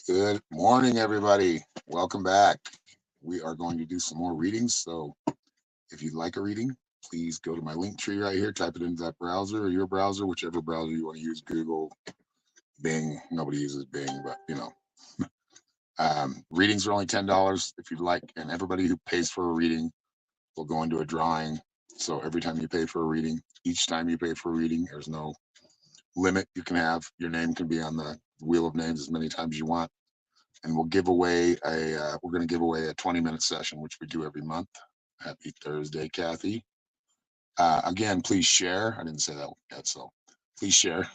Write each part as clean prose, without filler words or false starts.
Good morning, everybody. Welcome back. We are going to do some more readings. So if you'd like a reading, please go to my link tree right here, type it into that browser or your browser, whichever browser you want to use, Google, Bing. Nobody uses Bing, but readings are only $10 if you'd like. And everybody who pays for a reading will go into a drawing. So every time you pay for a reading, each time you pay for a reading, there's no limit you can have. Your name can be on the wheel of names as many times as you want. And we'll give away we're going to give away a 20-minute session, which we do every month. Happy Thursday, Kathy. Again, please share. I didn't say that yet, so please share.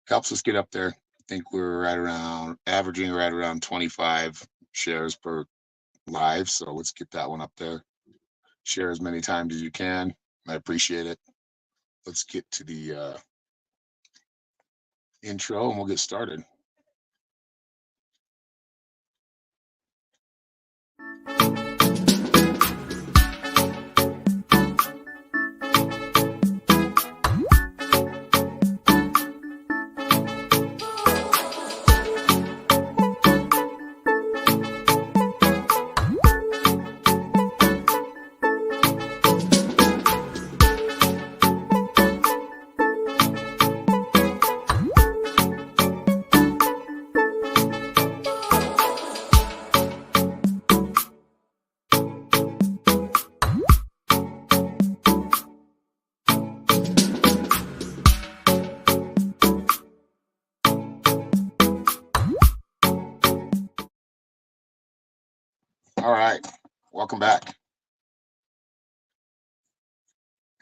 Helps us get up there. I think we're averaging right around 25 shares per live. So let's get that one up there. Share as many times as you can. I appreciate it. Let's get to the intro and we'll get started. All right, welcome back.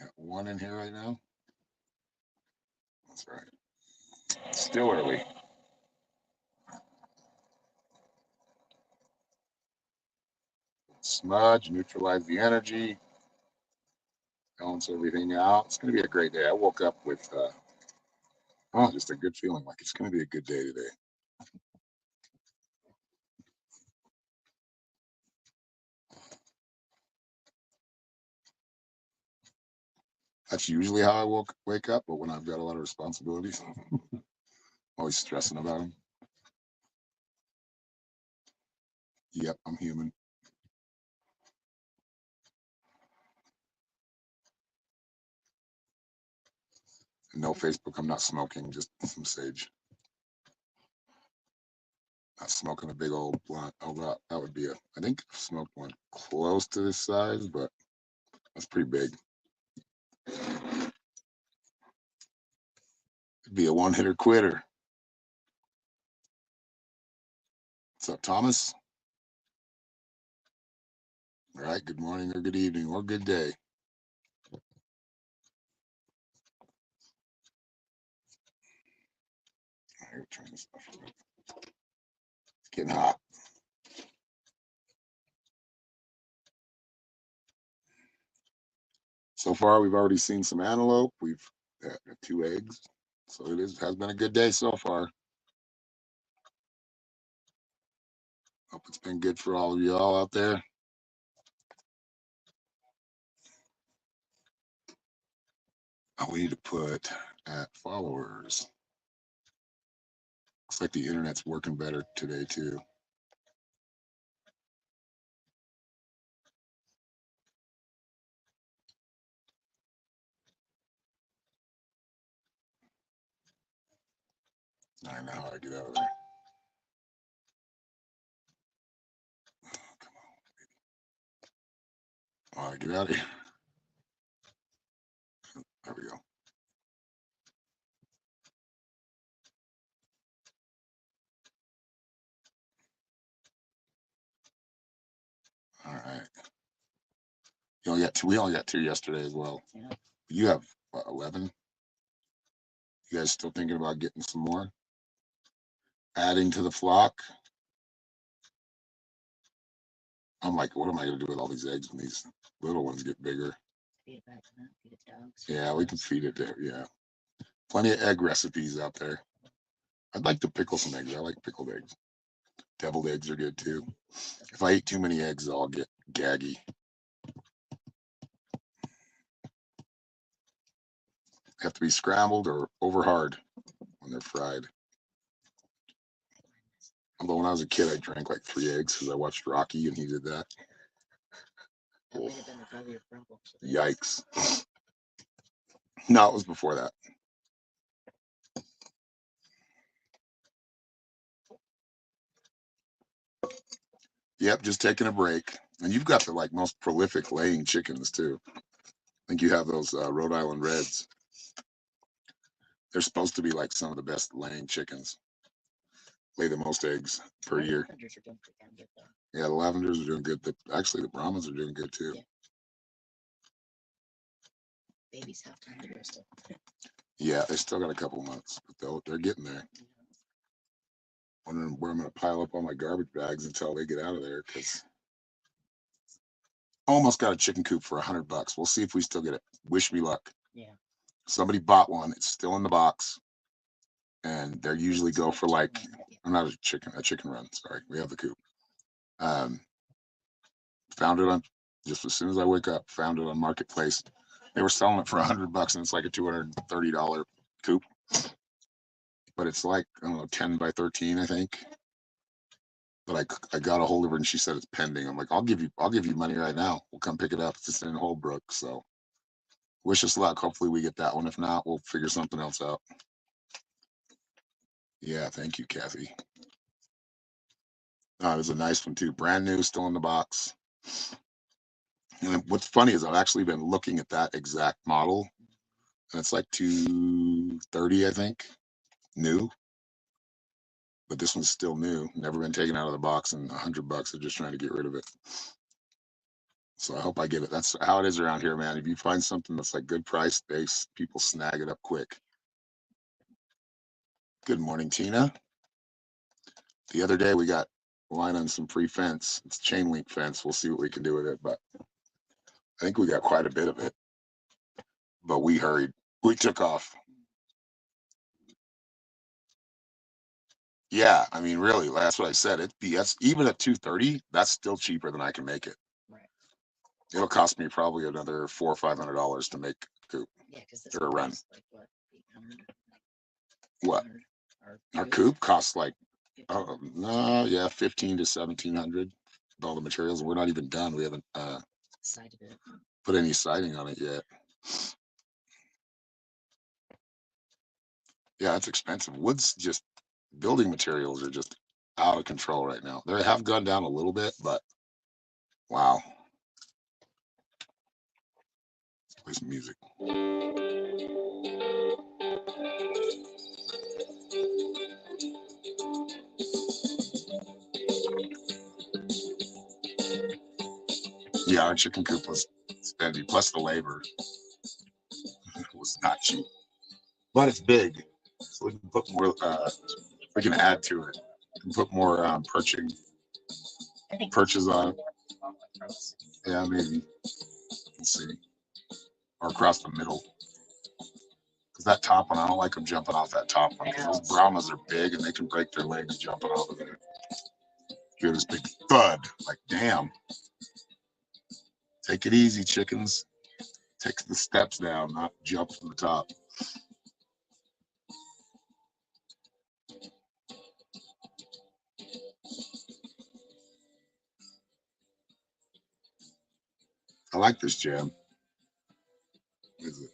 Got one in here right now. That's right. Still early. Smudge, neutralize the energy, balance everything out. It's going to be a great day. I woke up with just a good feeling, like it's going to be a good day today. That's usually how I wake up, but when I've got a lot of responsibilities, I'm always stressing about them. Yep, I'm human. No Facebook, I'm not smoking, just some sage. Not smoking a big old blunt. Oh, that would be I think I've smoked one close to this size, but that's pretty big. It'd be a one-hitter quitter. What's up, Thomas? All right, good morning or good evening or good day. Turn this off. It's getting hot. So far, we've already seen some antelope. We've had 2 eggs. So it has been a good day so far. Hope it's been good for all of you all out there. Oh, we need to put at followers. Looks like the internet's working better today too. I know how to get out of there. Oh, come on, baby. Get out of here. There we go. All right. We only got 2 yesterday as well. Yeah. You have 11. You guys still thinking about getting some more? Adding to the flock? I'm like, what am I going to do with all these eggs when these little ones get bigger? Feed it back to them, feed it dogs. Yeah, we can feed it there. Yeah. Plenty of egg recipes out there. I'd like to pickle some eggs. I like pickled eggs. Deviled eggs are good too. If I eat too many eggs, I'll get gaggy. Have to be scrambled or over hard when they're fried. Although when I was a kid, I drank like 3 eggs because I watched Rocky and he did that. That might have been the cause of your problem. Yikes. No, it was before that. Yep, just taking a break. And you've got the like most prolific laying chickens too. I think you have those Rhode Island Reds. They're supposed to be like some of the best laying chickens. Lay the most eggs per year. Lavenders are doing pretty damn good though. Yeah, the Lavenders are doing good. Actually, the Brahmas are doing good too. Yeah. Babies have time to grow still. Yeah, they still got a couple months, but they're getting there. Wondering where I'm going to pile up all my garbage bags until they get out of there because almost got a chicken coop for $100. We'll see if we still get it. Wish me luck. Yeah. Somebody bought one. It's still in the box, and they usually go for like not a chicken run. Sorry, we have the coop. Found it on just as soon as I wake up. Found it on Marketplace. They were selling it for $100, and it's like a $230 coop. But it's like, I don't know, 10 by 13, I think. But I got a hold of her and she said it's pending. I'm like, I'll give you money right now. We'll come pick it up. It's in Holbrook. So wish us luck. Hopefully we get that one. If not, we'll figure something else out. Yeah, thank you, Kathy. It was a nice one too. Brand new, still in the box. And what's funny is I've actually been looking at that exact model, and it's like $230, I think, new. But this one's still new, never been taken out of the box, and $100. They're just trying to get rid of it. So I hope I get it. That's how it is around here, man. If you find something that's like good price, people snag it up quick. Good morning, Tina. The other day we got line on some free fence. It's chain link fence. We'll see what we can do with it, but I think we got quite a bit of it. But we hurried. We took off. Yeah, I mean, really, that's what I said. That's even at $230, that's still cheaper than I can make it. Right. It'll cost me probably another $400 or $500 to make a coop. Yeah, because this or a run. Like what? 800. What? Our coop costs like, no, yeah, 15 to 1700 with all the materials. We're not even done. We haven't put any siding on it yet. Yeah, it's expensive. Wood's just building materials are just out of control right now. They have gone down a little bit, but wow. Play some music. Yeah, our chicken coop was spendy, plus the labor was not cheap, but it's big, so we can put more. We can add to it. We can put more perches on it. Yeah, maybe. Let's see, or across the middle. Because that top one, I don't like them jumping off that top one. Because those Brahmas are big and they can break their legs jumping off of there. Hear this big thud, like damn. Take it easy, chickens. Take the steps down, not jump from the top. I like this jam. Is it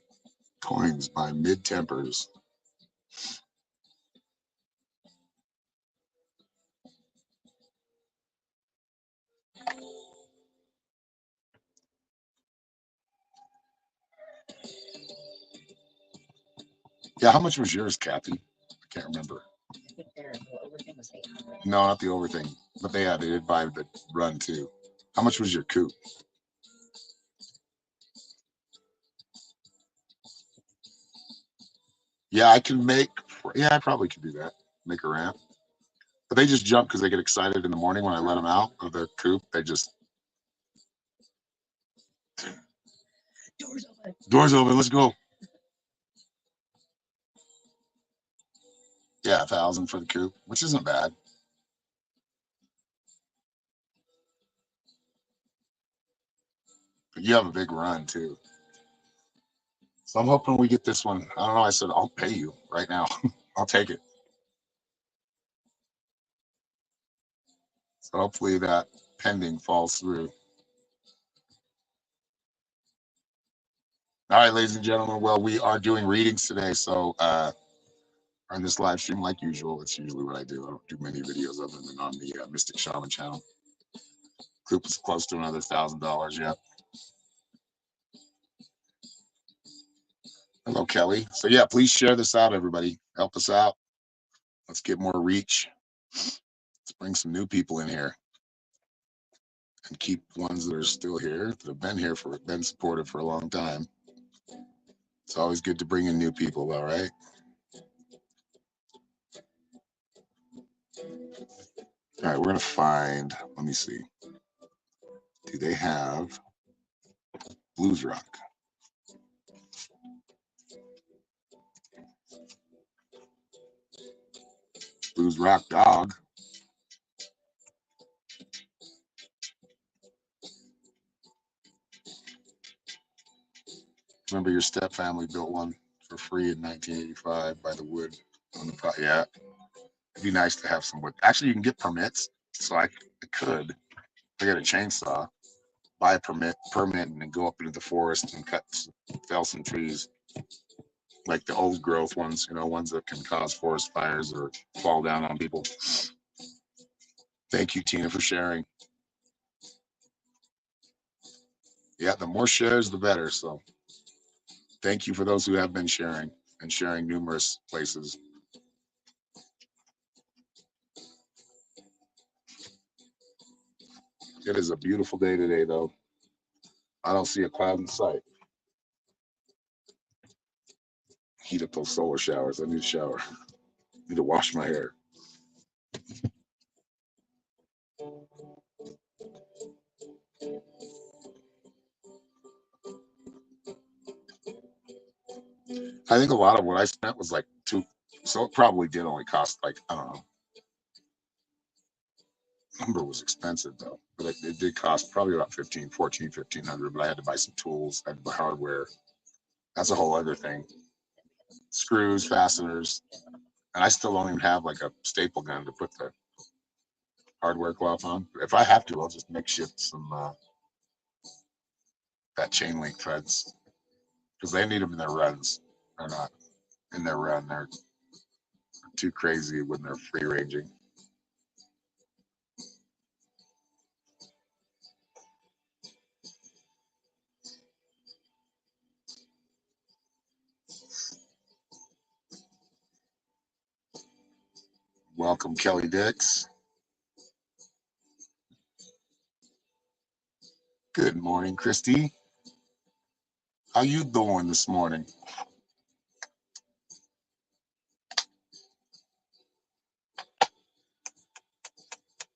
Coins by Mid Tempers? Yeah, how much was yours, Kathy? I can't remember. I think the overthing was 800. No, not the overthing, but they did buy the run too. How much was your coop? Yeah, I can make. Yeah, I probably could do that. Make a ramp. But they just jump because they get excited in the morning when I let them out of the coop. They just Doors open. Doors open. Let's go. Yeah, 1,000 for the coop, which isn't bad. But you have a big run too. So I'm hoping we get this one. I don't know. I said I'll pay you right now. I'll take it. So hopefully that pending falls through. All right, ladies and gentlemen. Well, we are doing readings today. So on this live stream, like usual, it's usually what I do. I don't do many videos other than on the Mystic Shaman channel. Coop is close to another $1,000 yet. Hello, Kelly. So yeah, please share this out, everybody. Help us out. Let's get more reach. Let's bring some new people in here and keep ones that are still here, that have been supportive for a long time. It's always good to bring in new people, all right? All right, we're gonna find, let me see. Do they have Blues Rock? Blues Rock Dog. Remember your stepfamily built one for free in 1985 by the wood on the pro. Yeah, it'd be nice to have some wood. Actually, you can get permits, so I could. I got a chainsaw, buy a permit, and then go up into the forest and fell some trees, like the old growth ones, ones that can cause forest fires or fall down on people. Thank you, Tina, for sharing. Yeah, the more shares, the better. So thank you for those who have been sharing and sharing numerous places. It is a beautiful day today, though. I don't see a cloud in sight. Heat up those solar showers. I need a shower. I need to wash my hair. I think a lot of what I spent was like so it probably did only cost like, I don't know. Lumber was expensive though, but it did cost probably about $1,500, but I had to buy some tools, I had to buy hardware. That's a whole other thing. Screws, fasteners, and I still don't even have like a staple gun to put the hardware cloth on. If I have to, I'll just makeshift some that chain link threads because they need them in their runs. They're not in their run. They're too crazy when they're free ranging. Welcome, Kelly Dix. Good morning, Christy. How you doing this morning?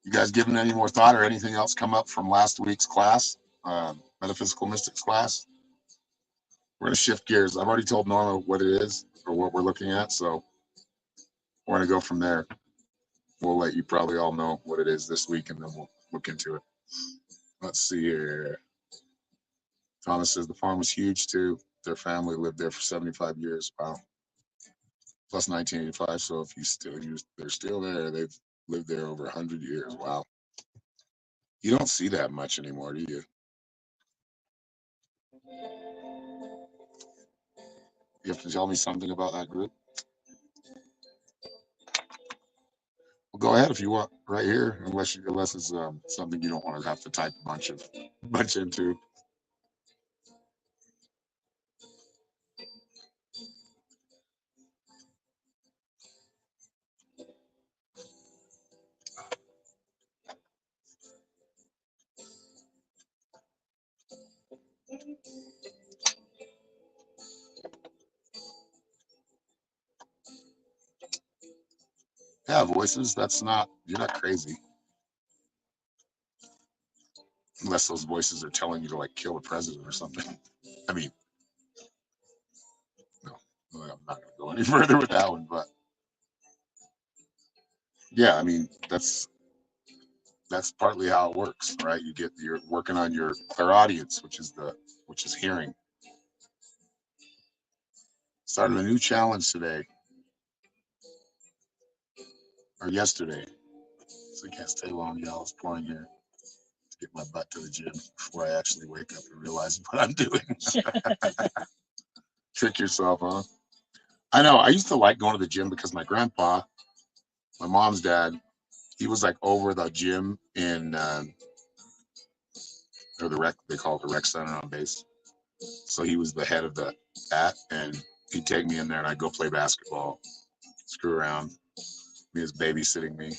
You guys given any more thought or anything else come up from last week's class, Metaphysical Mystics class? We're going to shift gears. I've already told Norma what it is or what we're looking at, so we're going to go from there. We'll let you probably all know what it is this week, and then we'll look into it. Let's see here. Thomas says the farm was huge, too. Their family lived there for 75 years. Wow. Plus 1985, so if they're still there, they've lived there over 100 years. Wow. You don't see that much anymore, do you? You have to tell me something about that group. Well, go ahead if you want, right here, unless it's something you don't want to have to type a bunch into. Yeah, voices. You're not crazy. Unless those voices are telling you to like kill the president or something. I mean, no, I'm not going to go any further with that one, but yeah, I mean, that's partly how it works, right? You're working on your clairaudience, which is hearing. Started a new challenge today or yesterday. It's actually can't stay long, y'all. It's pouring here to get my butt to the gym before I actually wake up and realize what I'm doing. Trick yourself, huh? I know. I used to like going to the gym because my grandpa, my mom's dad, he was like over the gym in or the rec. They call it the rec center on base. So he was the head of that, and he'd take me in there, and I'd go play basketball, screw around. He was babysitting me.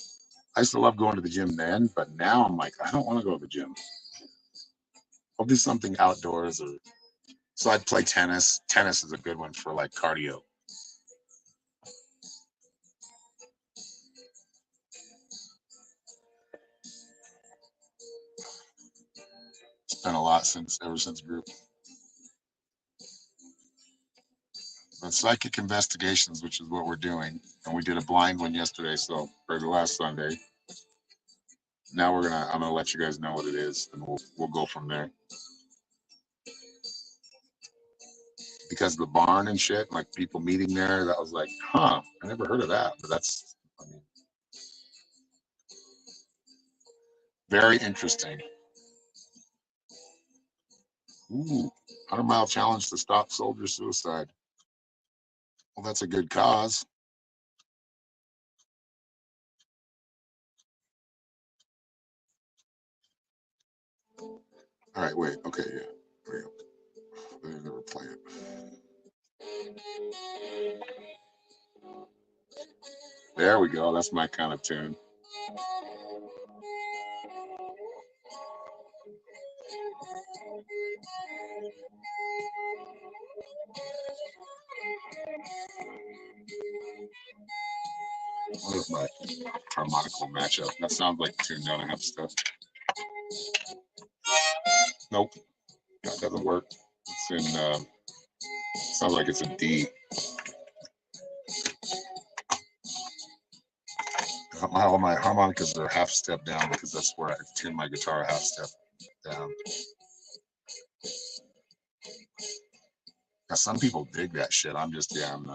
I used to love going to the gym then, but now I'm like, I don't want to go to the gym. I'll do something outdoors, or so I'd play tennis. Tennis is a good one for like cardio. Spent a lot ever since group. But psychic investigations, which is what we're doing, and we did a blind one yesterday, so or the last Sunday. Now I'm gonna let you guys know what it is, and we'll go from there. Because the barn and shit, like people meeting there, that was like, huh, I never heard of that. But that's, I mean, very interesting. Ooh, 100-mile challenge to stop soldier suicide. Well, that's a good cause. All right, wait, okay, yeah. There we go. They never play it. There we go. That's my kind of tune. What is my harmonical matchup? That sounds like tune down and have stuff. Nope, that doesn't work. It's in, sounds like it's a D. All my harmonicas are half step down because that's where I tune my guitar half step down. Now, some people dig that shit. I'm just, yeah, I'm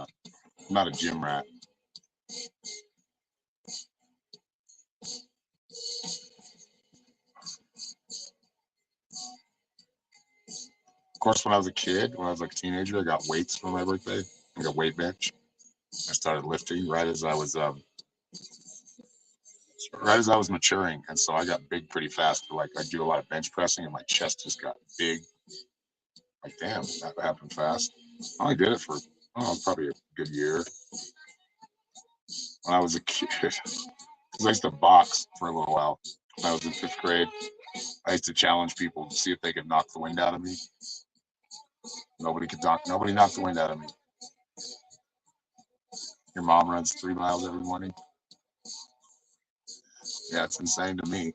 not a gym rat. Of course, when I was a kid, when I was like a teenager, I got weights for my birthday. I got a weight bench. I started lifting right as I was maturing, and so I got big pretty fast. Like I do a lot of bench pressing, and my chest just got big. Like damn, that happened fast. I only did it for probably a good year when I was a kid. Because I used to box for a little while. When I was in 5th grade, I used to challenge people to see if they could knock the wind out of me. Nobody knocked the wind out of me. Your mom runs 3 miles every morning. Yeah, it's insane to me.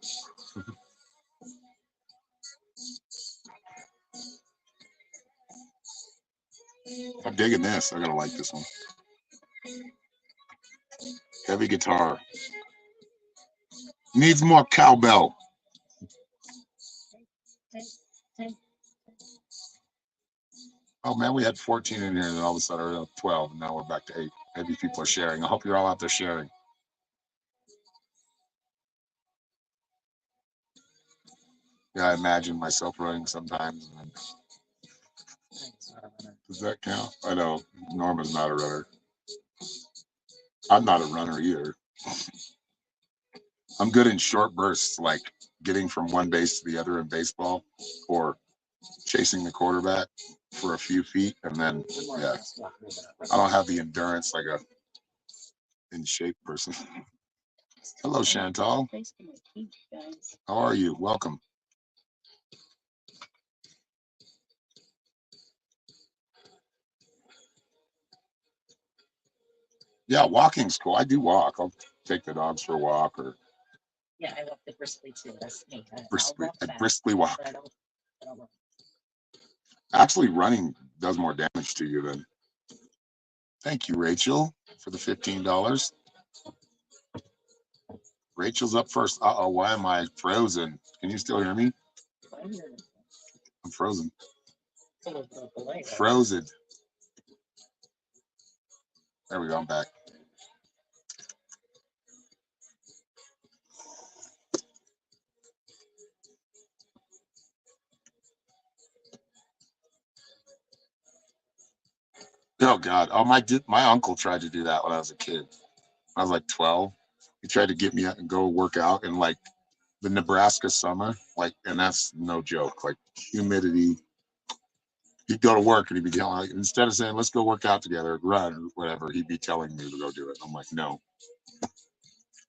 I'm digging this. I gotta like this one. Heavy guitar. Needs more cowbell. Oh man, we had 14 in here, and then all of a sudden we're at 12, and now we're back to 8. Maybe people are sharing. I hope you're all out there sharing. Yeah, I imagine myself running sometimes. And does that count? I know Norma's not a runner. I'm not a runner either. I'm good in short bursts, like getting from one base to the other in baseball, or chasing the quarterback for a few feet, and then yeah, I don't have the endurance like a in shape person. Hello, Chantal. How are you? Welcome. Yeah, walking's cool. I do walk. I'll take the dogs for a walk, or Yeah, I walk it briskly too. That's me. I briskly walk. Actually, running does more damage to you than. Thank you, Rachel, for the $15. Rachel's up first. Uh-oh, why am I frozen? Can you still hear me? I'm frozen. Frozen. There we go. I'm back. Oh God. Oh my uncle tried to do that when I was a kid. I was like 12. He tried to get me out and go work out in like the Nebraska summer. Like, and that's no joke. Like humidity. He'd go to work and he'd be telling like, instead of saying, let's go work out together, run or whatever, he'd be telling me to go do it. I'm like, no,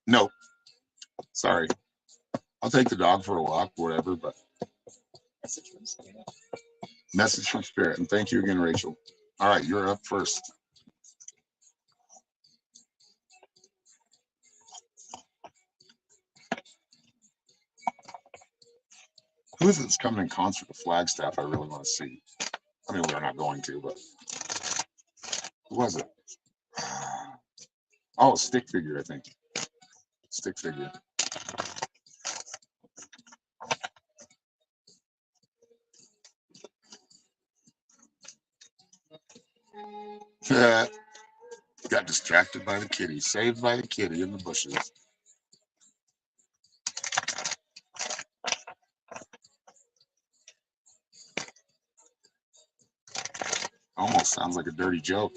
no, sorry. I'll take the dog for a walk, whatever, but Message from Spirit. message from Spirit. And thank you again, Rachel. All right, you're up first. Who is this coming in concert with Flagstaff? I really want to see. I mean, we're not going to, but who was it? Oh, Stick Figure, I think. Stick Figure. Got distracted by the kitty. Saved by the kitty in the bushes. Almost sounds like a dirty joke.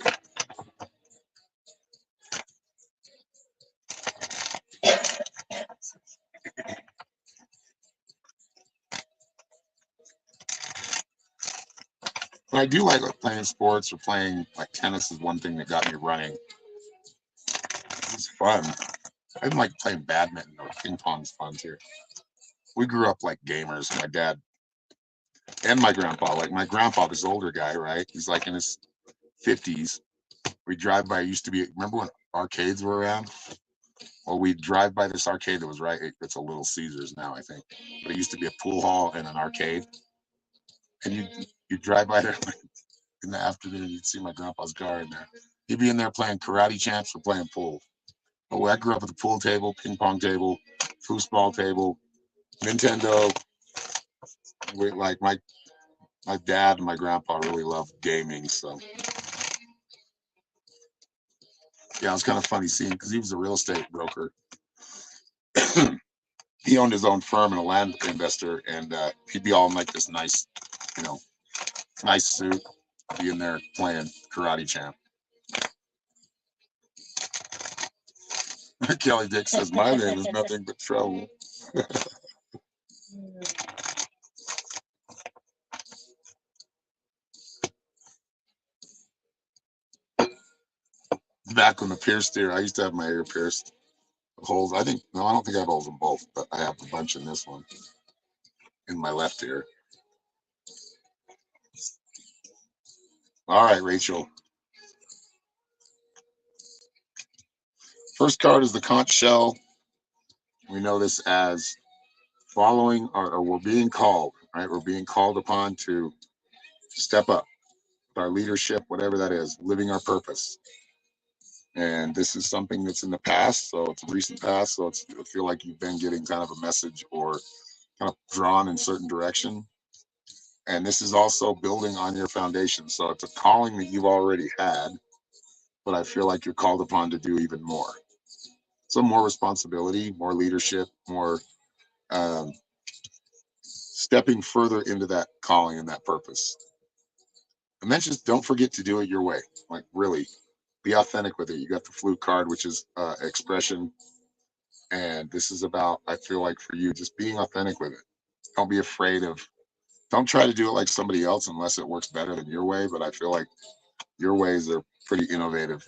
But I do like playing sports or playing like tennis is one thing that got me running. It's fun. I didn't like playing badminton or ping pong's fun too. We grew up like gamers. My dad and my grandpa. Like my grandpa, this older guy, right? He's like in his 50s. We drive by. Used to be. Remember when arcades were around? Well, we drive by this arcade that was right. It's a Little Caesars now, I think. But it used to be a pool hall and an arcade. And you drive by there in the afternoon. You'd see my grandpa's car in there. He'd be in there playing karate champs or playing pool. Oh, I grew up with a pool table, ping pong table, foosball table, Nintendo. Like my dad and my grandpa really loved gaming, so yeah, it was kind of funny seeing because he was a real estate broker. He owned his own firm and a land investor, and he'd be all in like this nice, you know, nice suit, be in there playing karate champ. Kelly Dick says, "My name is nothing but trouble." Back when the pierced ear, I used to have my ear pierced. Holes. I think no, I don't think I have holes in both, but I have a bunch in this one in my left ear. All right, Rachel. First card is the conch shell. We know this as following or we're being called, right? We're being called upon to step up with our leadership, whatever that is, living our purpose. And this is something that's in the past, so it's a recent past. So I feel like you've been getting kind of a message or kind of drawn in certain direction. And this is also building on your foundation. So it's a calling that you've already had, but I feel like you're called upon to do even more. So more responsibility, more leadership, more um, stepping further into that calling and that purpose. And then just don't forget to do it your way. Like really, be authentic with it. You got the flute card, which is expression, and this is about. I feel like for you, just being authentic with it. Don't be afraid of. Don't try to do it like somebody else unless it works better than your way. But I feel like your ways are pretty innovative.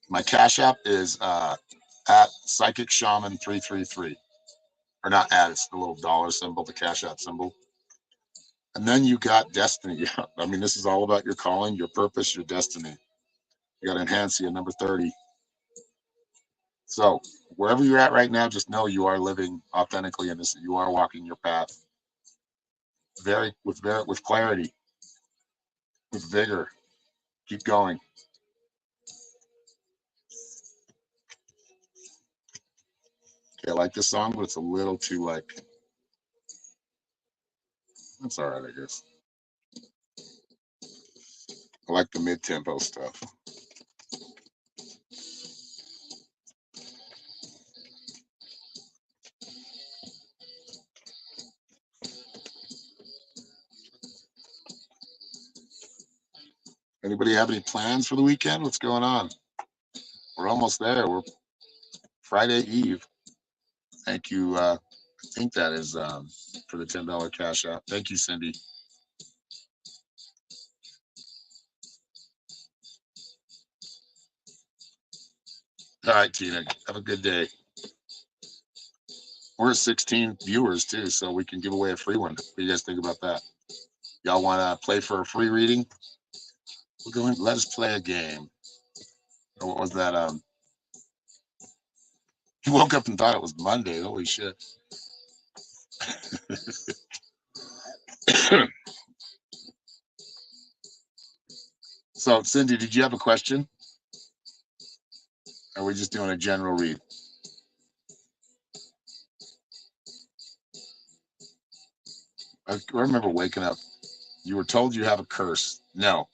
My Cash App is at Psychic Shaman 333, or not at. It's the little dollar symbol, the Cash App symbol. And then you got destiny. I mean, this is all about your calling, your purpose, your destiny. You got Enhancia number 30. So wherever you're at right now, just know you are living authentically in this. You are walking your path with clarity, with vigor. Keep going. Okay, I like this song, but it's a little too like. That's all right, I guess. I like the mid-tempo stuff. Anybody have any plans for the weekend? What's going on? We're almost there. We're Friday Eve. Thank you. I think that is for the $10 cash out. Thank you, Cindy. All right, Tina. Have a good day. We're at 16 viewers too, so we can give away a free one. What do you guys think about that? Y'all want to play for a free reading? We're going. Let us play a game. Or what was that? You woke up and thought it was Monday. Holy shit. So, Cindy, did you have a question? Or are we just doing a general read? I remember waking up. You were told you have a curse. No.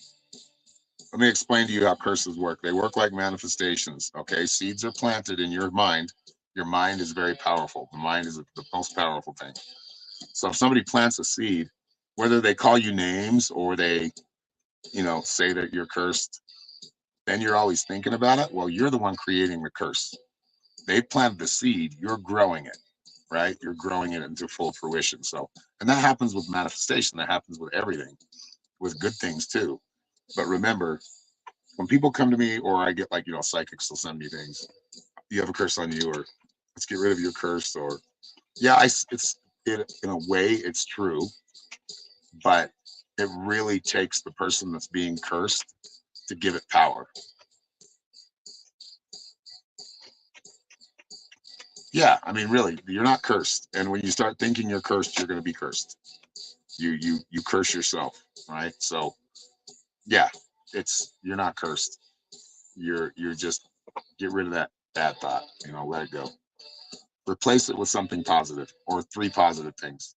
Let me explain to you how curses work. They work like manifestations. Okay. Seeds are planted in your mind. Your mind is very powerful. The mind is the most powerful thing. So if somebody plants a seed, whether they call you names or they, say that you're cursed, then you're always thinking about it. Well, you're the one creating the curse. They planted the seed, you're growing it, right? You're growing it into full fruition. So, and that happens with manifestation. That happens with everything, with good things too. But remember, when people come to me or I get like, psychics will send me things, you have a curse on you, or let's get rid of your curse, or yeah, in a way it's true, but it really takes the person that's being cursed to give it power. Yeah, I mean, really, you're not cursed. And when you start thinking you're cursed, you're going to be cursed. You curse yourself, right? So, yeah, you're not cursed. You're just get rid of that bad thought. Let it go. Replace it with something positive or 3 positive things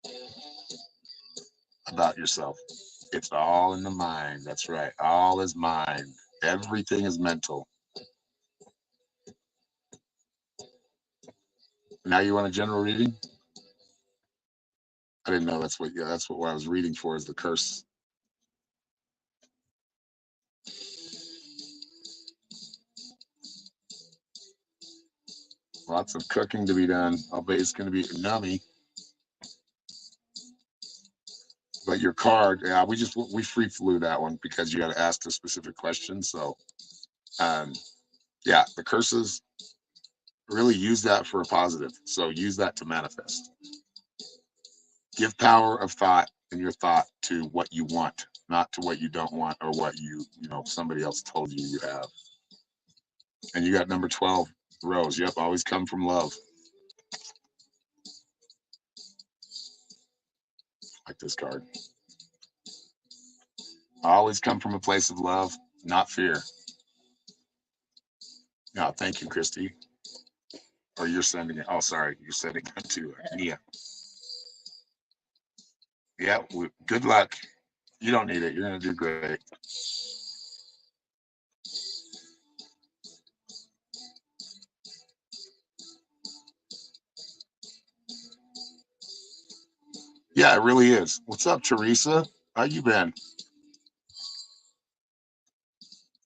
about yourself. It's all in the mind. That's right. All is mind. Everything is mental. Now you want a general reading? I didn't know that's what I was reading for is the curse. Lots of cooking to be done. I'll bet it's going to be nummy. But your card, yeah, we free flew that one because you got to ask a specific question. So, yeah, the curses, really use that for a positive. So use that to manifest. Give power of thought in your thought to what you want, not to what you don't want or what somebody else told you have. And you got number 12, Rose. Yep, always come from love. Like this card. Always come from a place of love, not fear. No, thank you, Christy. Or you're sending it. Oh, sorry. You're sending it to Nia. Yeah, good luck. You don't need it. You're going to do great. Yeah, it really is. What's up, Teresa? How you been?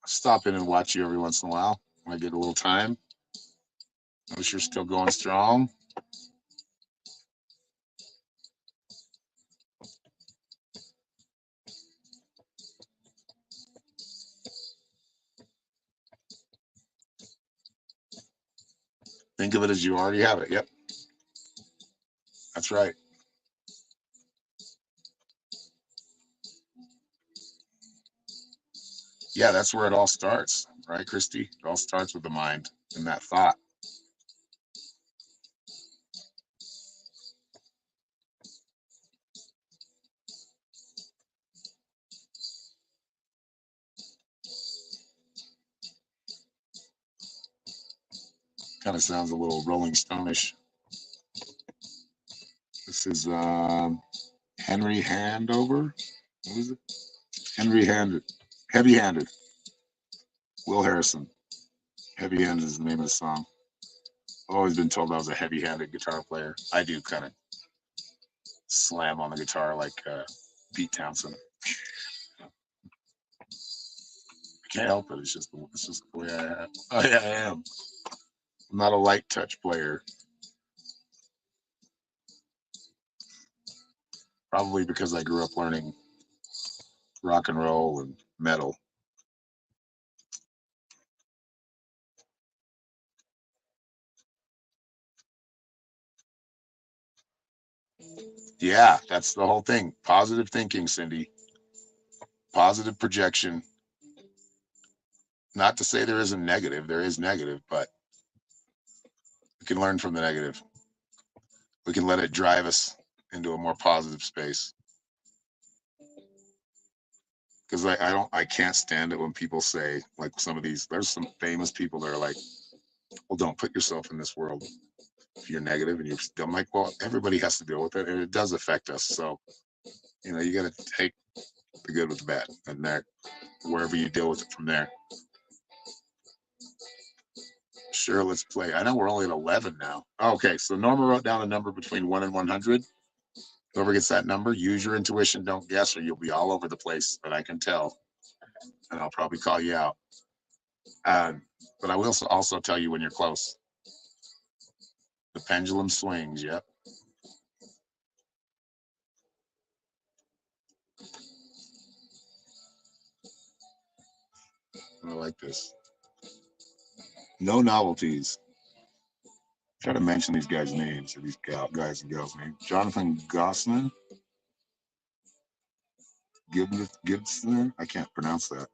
Stop in and watch you every once in a while when I get a little time. Notice you're still going strong. Think of it as you already have it. Yep. That's right. Yeah, that's where it all starts, right, Christy? It all starts with the mind and that thought. Kind of sounds a little Rolling Stone-ish. This is Henry Handover. What is it? Henry Handed. Heavy Handed. Will Harrison. Heavy Handed is the name of the song. I've always been told I was a heavy-handed guitar player. I do kind of slam on the guitar like Pete Townsend. can't help it. It's just the way I am. I am. I'm not a light touch player. Probably because I grew up learning rock and roll and metal. Yeah, that's the whole thing. Positive thinking, Cindy. Positive projection. Not to say there isn't negative. There is negative, but we can learn from the negative. We can let it drive us into a more positive space. Because I can't stand it when people say, like some of these, there's some famous people that are like, well, don't put yourself in this world if you're negative and you're, I'm like, well, everybody has to deal with it and it does affect us. So, you got to take the good with the bad and that wherever you deal with it from there. Sure, let's play. I know we're only at 11 now. Okay, so Norma wrote down a number between 1 and 100. Whoever gets that number, use your intuition, don't guess, or you'll be all over the place, but I can tell. And I'll probably call you out. But I will also tell you when you're close. The pendulum swings, yep. I like this. No novelties. Try to mention these guys' names, or these guys and girls' names. Jonathan Gosner, Gibson. I can't pronounce that.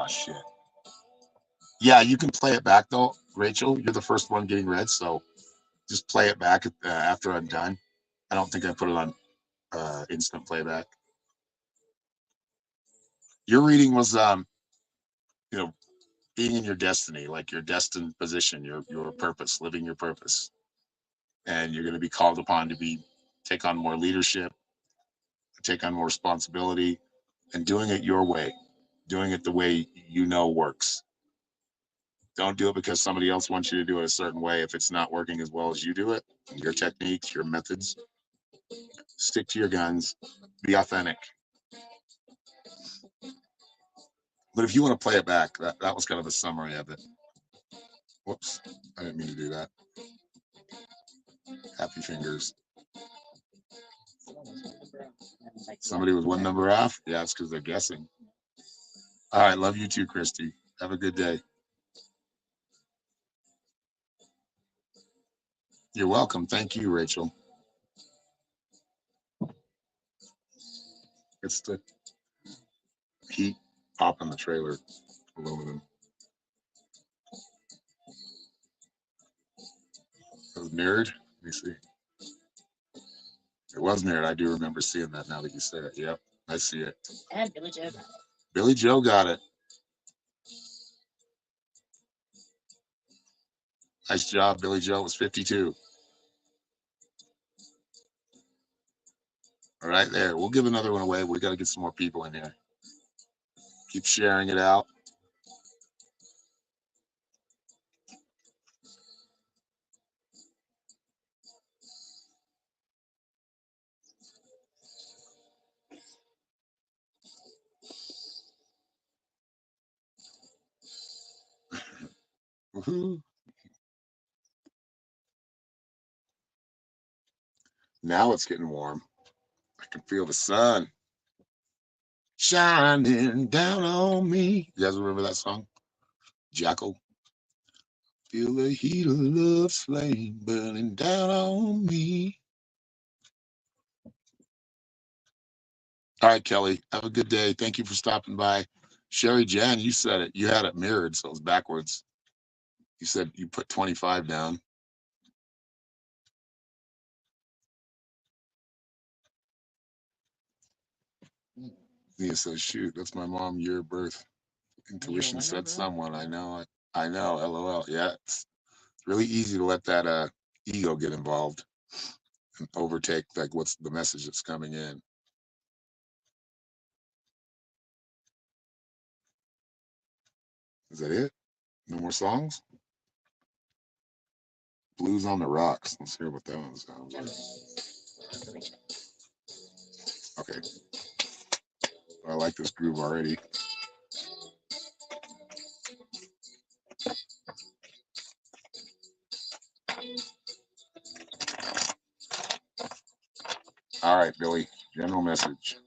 Shit. Yeah, you can play it back though, Rachel. You're the first one getting read, so just play it back after I'm done. I don't think I put it on instant playback. Your reading was, being in your destiny, like your destined position, your purpose, living your purpose, and you're going to be called upon to take on more leadership, take on more responsibility, and doing it your way, doing it the way works. Don't do it because somebody else wants you to do it a certain way. If it's not working as well as you do it, your techniques, your methods, stick to your guns, be authentic. But if you want to play it back, that was kind of a summary of it. Whoops, I didn't mean to do that. Happy fingers. Somebody was one number off? Yeah, it's because they're guessing. All right, love you too, Christy. Have a good day. You're welcome. Thank you, Rachel. It's the heat popping the trailer, aluminum. It was mirrored. Let me see. It was mirrored. I do remember seeing that now that you say it. Yep, I see it. And Billy Joe got it. Billy Joe got it. Nice job, Billy Joe. It was 52. All right, there. We'll give another one away. We got to get some more people in here. Keep sharing it out. Woohoo. Now it's getting warm. I can feel the sun shining down on me. You guys remember that song? Jackal. Feel the heat of love's flame burning down on me. All right, Kelly. Have a good day. Thank you for stopping by. Sherry Jan, you said it. You had it mirrored, so it was backwards. You said you put 25 down. Mia says, shoot, that's my mom, year of birth. Intuition said someone. I know it. I know. LOL. Yeah. It's really easy to let that ego get involved and overtake like what's the message that's coming in. Is that it? No more songs? Blues on the Rocks. Let's hear what that one sounds like. Okay. I like this groove already. All right, Billy. General message.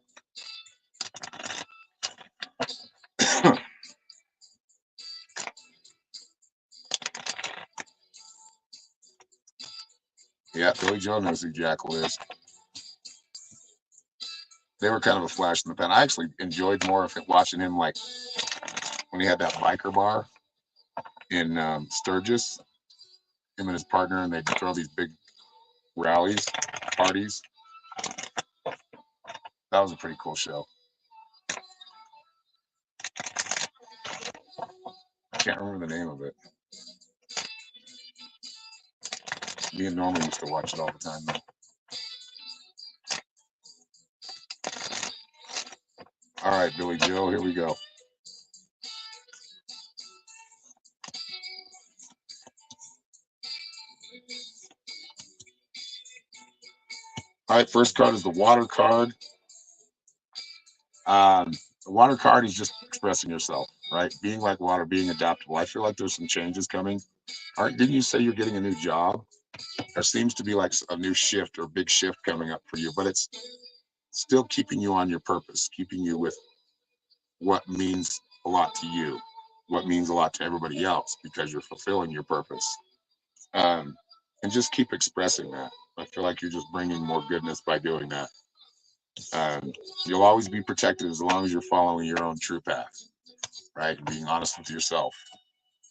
Yeah, Billy Joe knows who Jackal is. They were kind of a flash in the pan. I actually enjoyed more of it watching him, like when he had that biker bar in Sturgis, him and his partner, and they'd throw these big rallies, parties. That was a pretty cool show. I can't remember the name of it. Me and Norman used to watch it all the time, though. All right, Billy Joe, here we go. All right, first card is the water card. The water card is just expressing yourself, right? Being like water, being adaptable. I feel like there's some changes coming. All right, didn't you say you're getting a new job? There seems to be like a new shift or big shift coming up for you, but it's still keeping you on your purpose, keeping you with what means a lot to you, what means a lot to everybody else, because you're fulfilling your purpose. And just keep expressing that. I feel like you're just bringing more goodness by doing that. You'll always be protected as long as you're following your own true path, right? And being honest with yourself.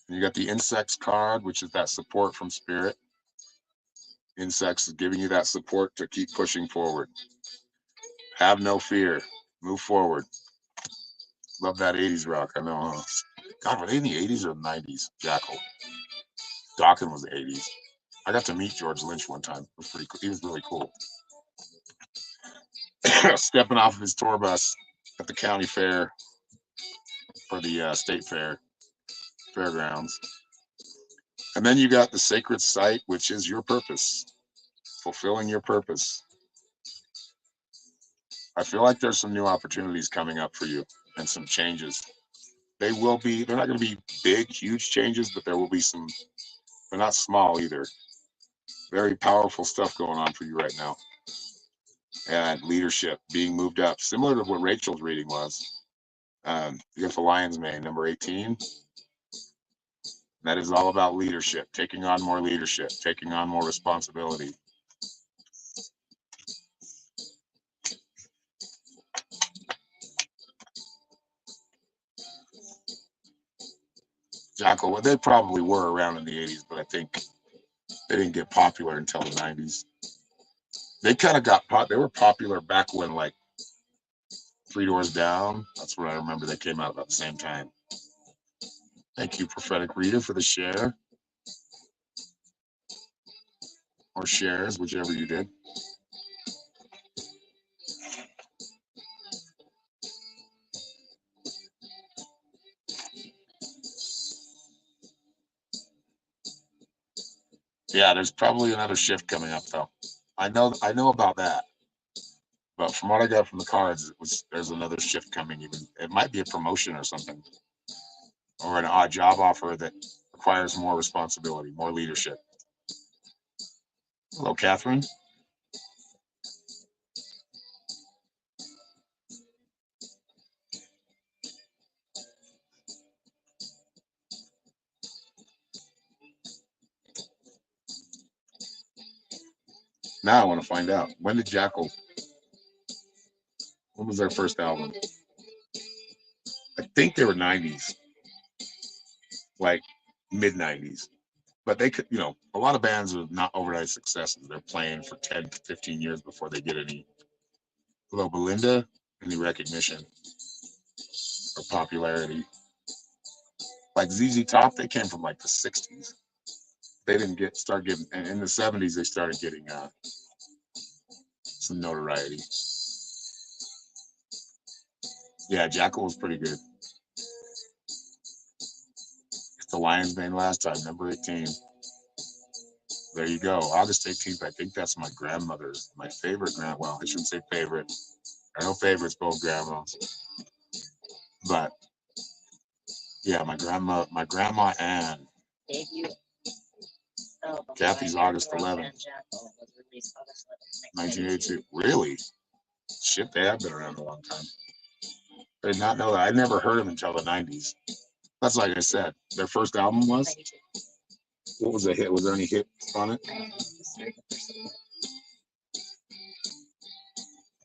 And you got the insects card, which is that support from spirit. Insects is giving you that support to keep pushing forward. Have no fear. Move forward. Love that 80s rock. I know, huh? God, were they in the 80s or the 90s? Jackal. Dawkins was the 80s. I got to meet George Lynch one time. It was pretty cool. He was really cool. Stepping off of his tour bus at the county fair for the state fairgrounds. And then you got the sacred site, which is your purpose, fulfilling your purpose. I feel like there's some new opportunities coming up for you and some changes. They're not going to be big, huge changes, but there will be some, they're not small either. Very powerful stuff going on for you right now. And leadership being moved up, similar to what Rachel's reading was. You got the Lion's Mane, number 18. That is all about leadership, taking on more leadership, taking on more responsibility. Jackal, well, they probably were around in the 80s, but I think they didn't get popular until the 90s. They kind of they were popular back when, like, Three Doors Down. That's what I remember. They came out about the same time. Thank you, Prophetic Reader, for the share. Or shares, whichever you did. Yeah, there's probably another shift coming up, though. I know about that. But from what I got from the cards, there's another shift coming. Even it might be a promotion or something, or an odd job offer that requires more responsibility, more leadership. Hello, Catherine. Now I want to find out, when did Jackal? When was their first album? I think they were 90s, like mid 90s. But they could, a lot of bands are not overnight successes. They're playing for 10, 15 years before they get any. Hello, Belinda, any recognition or popularity. Like ZZ Top, they came from like the 60s. They didn't start getting, and in the 70s, they started getting some notoriety. Yeah, Jackal was pretty good. It's the Lion's Mane last time, number 18. There you go. August 18th. I think that's my grandmother's, my favorite well, I shouldn't say favorite. I know favorites, both grandmas. But yeah, my grandma Ann. Debut album Kathy's by August Rock 11th. Band Jackal was released August 11th, 1982. Really? Shit, they have been around a long time. I did not know that. I never heard them until the 90s. That's like I said. Their first album was? 92. What was the hit? Was there any hit on it?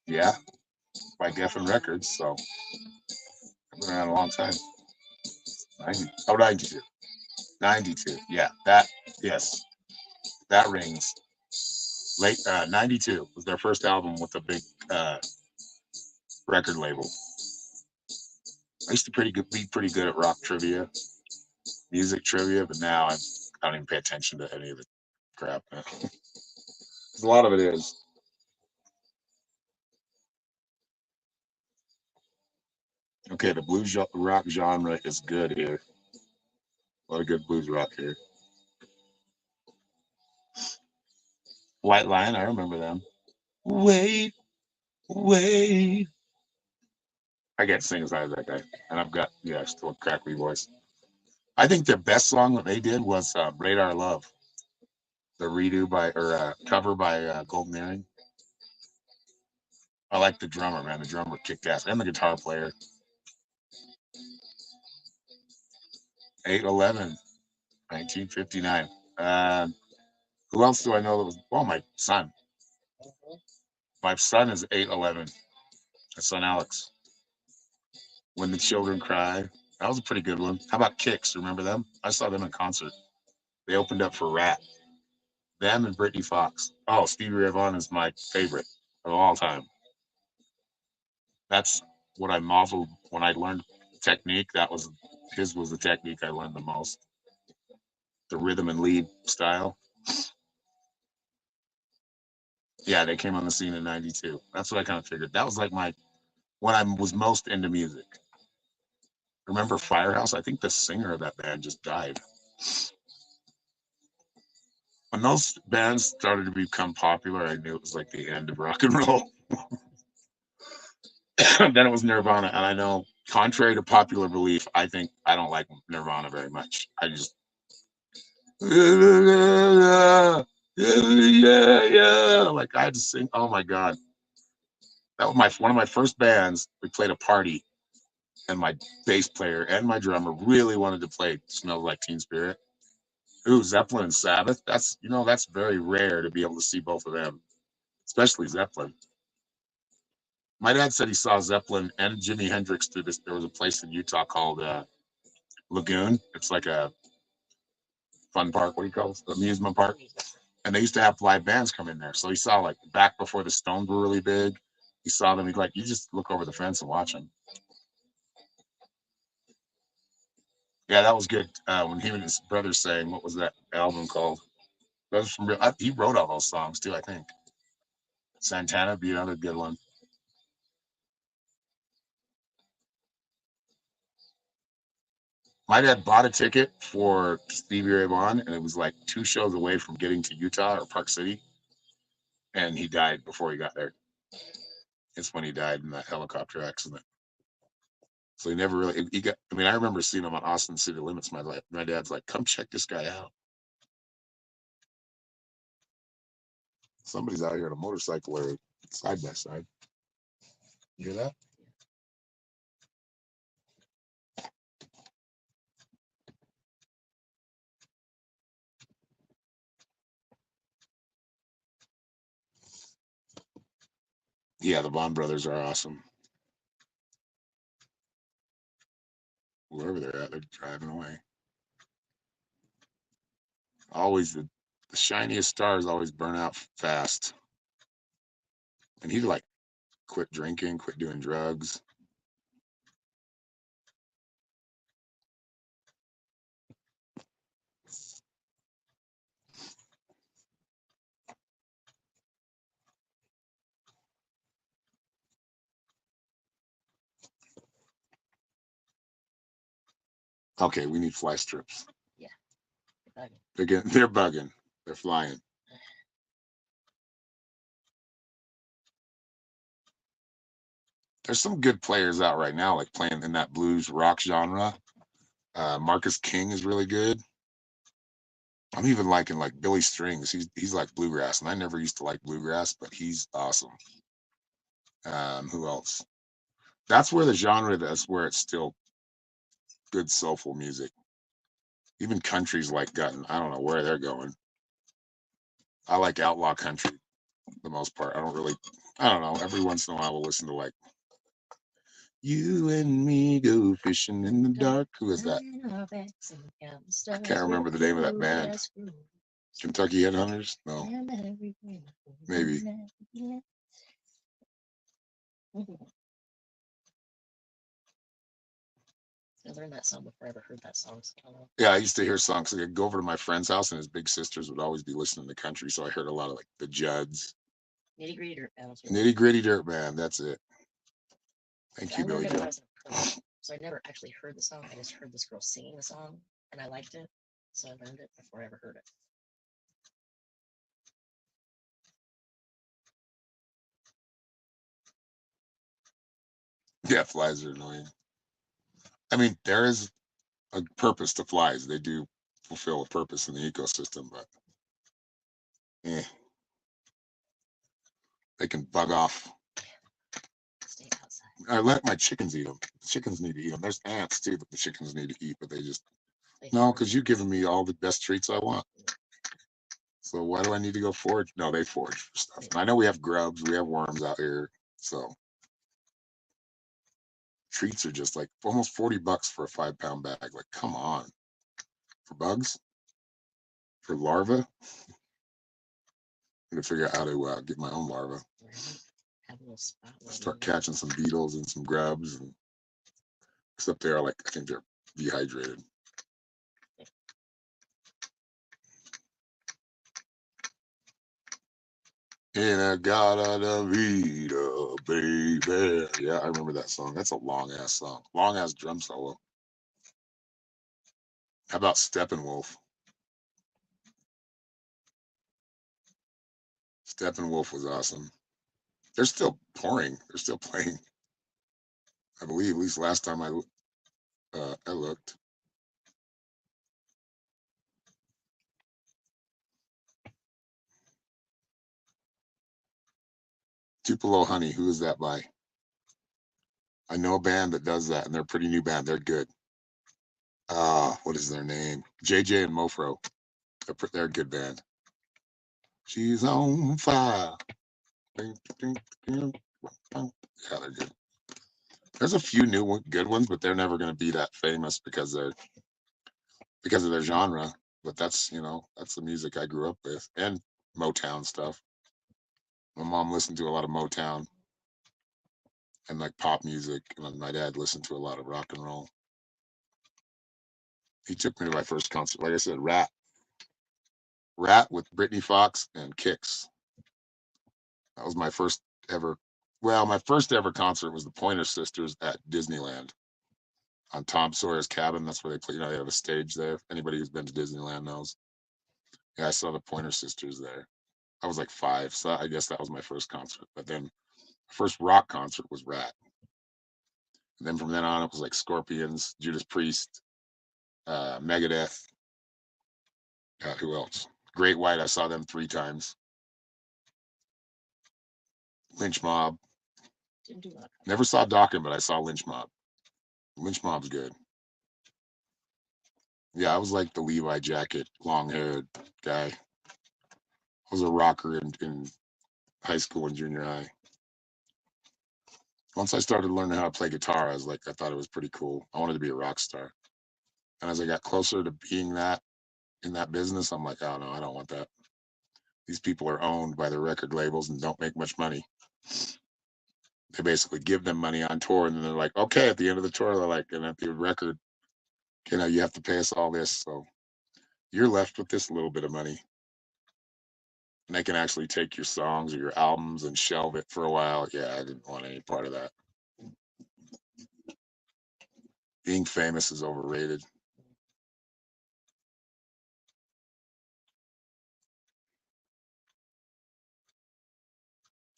Yeah, by Geffen Records. So I've been around a long time. 92. 92. Yeah, yes, that rings. Late 92 was their first album with a big record label. I used to be pretty good at rock trivia, music trivia, but now I don't even pay attention to any of the crap. A lot of it is. Okay, the blues rock genre is good here. A lot of good blues rock here. White Lion, I remember them. Wait, wait. I can't sing as high as that guy, and I've got still a crackly voice. I think the best song that they did was "Radar Love," the redo by or cover by Golden Earring. I like the drummer, man. The drummer kicked ass, and the guitar player. 8/11, 1959. Who else do I know that was? Well, my son. My son is 8/11. My son Alex. When the Children Cry. That was a pretty good one. How about Kicks? Remember them? I saw them in concert. They opened up for Rat. Them and Brittany Fox. Oh, Stevie Ray Vaughan is my favorite of all time. That's what I modeled when I learned technique. His was the technique I learned the most. The rhythm and lead style. Yeah, they came on the scene in '92. That's what I kind of figured. That was like when I was most into music. Remember Firehouse? I think the singer of that band just died. When those bands started to become popular, I knew it was like the end of rock and roll. Then it was Nirvana, and I know, contrary to popular belief, I think I don't like Nirvana very much. I just like I had to sing. Oh my god, that was one of my first bands. We played a party, and my bass player and my drummer really wanted to play "Smells Like Teen Spirit." Ooh, Zeppelin and Sabbath. That's very rare to be able to see both of them, especially Zeppelin. My dad said he saw Zeppelin and Jimi Hendrix through this. There was a place in Utah called Lagoon. It's like a fun park. What do you call it? Amusement park. And they used to have live bands come in there. So he saw, like, back before the Stones were really big. He saw them. He's like, you just look over the fence and watch them. Yeah, that was good. When he and his brothers sang, what was that album called? That was he wrote all those songs too, I think. Santana be another good one. My dad bought a ticket for Stevie Ray Vaughan, and it was like 2 shows away from getting to Utah or Park City, and he died before he got there. It's when he died in that helicopter accident. So he never really he got. I mean, I remember seeing him on Austin City Limits. My dad's like, "Come check this guy out." Somebody's out here on a motorcycle or side by side. You hear that? Yeah, the Vaughn brothers are awesome. Wherever they're at, they're driving away. Always the shiniest stars always burn out fast. And he'd like quit drinking, quit doing drugs. Okay, we need fly strips. Yeah. Okay. They're bugging. They're flying. There's some good players out right now, like playing in that blues rock genre. Marcus King is really good. I'm even liking like Billy Strings. He's like bluegrass, and I never used to like bluegrass, but he's awesome. Who else? That's where the genre. That's where it's still good soulful music. Even country's like gotten. I don't know where they're going. I like outlaw country the most part. I don't really. I don't know. Every once in a while, we'll listen to like "You and Me Go Fishing in the Dark." Who is that? I can't remember the name of that band. Kentucky Headhunters? No, maybe. I learned that song before I ever heard that song. So I don't know. Yeah, I used to hear songs. Like, I'd go over to my friend's house, and his big sisters would always be listening to country. So I heard a lot of like the Judds, Nitty Gritty Dirt Band. Nitty Gritty Dirt Band. That's it. Thank you, I Billy learned it when I Joe. was in college, so I never actually heard the song. I just heard this girl singing the song, and I liked it, so I learned it before I ever heard it. Yeah, flies are annoying. I mean, there is a purpose to flies. They do fulfill a purpose in the ecosystem, but they can bug off. Stay outside. I let my chickens eat them. The chickens need to eat them. There's ants too that the chickens need to eat, but they just They no, forage. because you're giving me all the best treats I want. So why do I need to go forage? No, they forage for stuff. And I know we have grubs, we have worms out here, so treats are just like almost $40 for a 5-pound bag. Like, come on, for bugs, for larvae. I'm gonna figure out how to get my own larvae. Right. Have a little spot where Start we- catching some beetles and some grubs, and except they are like I think they're dehydrated. In-A-Gadda-Da Vida, baby. Yeah, I remember that song. That's a long ass song. Long ass drum solo. How about Steppenwolf? Steppenwolf was awesome. They're still pouring. They're still playing. I believe, at least last time I looked. Tupelo Honey. Who is that by? I know a band that does that, and they're a pretty new band. They're good. What is their name? JJ and Mofro. They're a good band. She's on fire. Yeah, they're good. There's a few new good ones, but they're never going to be that famous because of their genre. But that's that's the music I grew up with, and Motown stuff. My mom listened to a lot of Motown and like pop music, and my dad listened to a lot of rock and roll. He took me to my first concert. Like I said, Rat with Britney Fox and Kicks. That was my first ever. Well, my first ever concert was the Pointer Sisters at Disneyland on Tom Sawyer's Cabin. That's where they play. They have a stage there. Anybody who's been to Disneyland knows. Yeah, I saw the Pointer Sisters there. I was like 5, so I guess that was my first concert. But then, first rock concert was Rat. And then from then on, it was like Scorpions, Judas Priest, Megadeth. Who else? Great White. I saw them 3 times. Lynch Mob. Didn't do that. Never saw Dawkins, but I saw Lynch Mob. Lynch Mob's good. Yeah, I was like the Levi jacket, long haired guy. I was a rocker in high school and junior high. Once I started learning how to play guitar, I thought it was pretty cool. I wanted to be a rock star. And as I got closer to being that in that business, I'm like, oh no, I don't want that. These people are owned by the record labels and don't make much money. They basically give them money on tour, and then they're like, okay, at the end of the tour, they're like, and at the record, you have to pay us all this. So you're left with this little bit of money. And they can actually take your songs or your albums and shelve it for a while. Yeah, I didn't want any part of that. Being famous is overrated.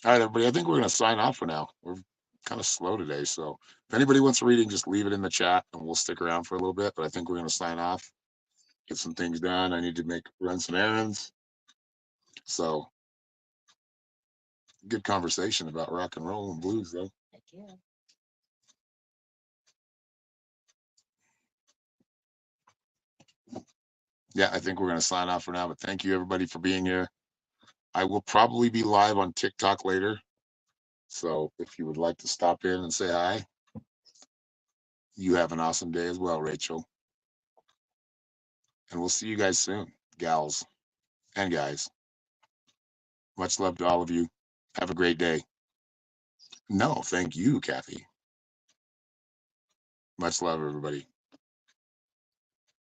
All right, everybody. I think we're going to sign off for now. We're kind of slow today. So if anybody wants reading, just leave it in the chat and we'll stick around for a little bit. But I think we're going to sign off, get some things done. I need to run some errands. So good conversation about rock and roll and blues, though. Heck yeah. Yeah, I think we're going to sign off for now. But thank you, everybody, for being here. I will probably be live on TikTok later. So if you would like to stop in and say hi, you have an awesome day as well, Rachel. And we'll see you guys soon, gals and guys. Much love to all of you. Have a great day. No, thank you, Kathy. Much love, everybody.